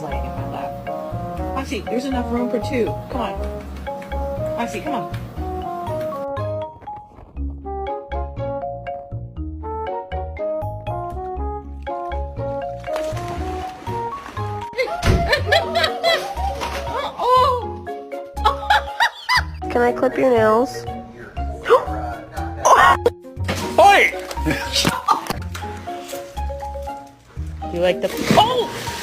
laying in my lap. Oxy, there's enough room for two. Come on. Oxy, come on. Can I clip your nails? Oi! You like the... Oh!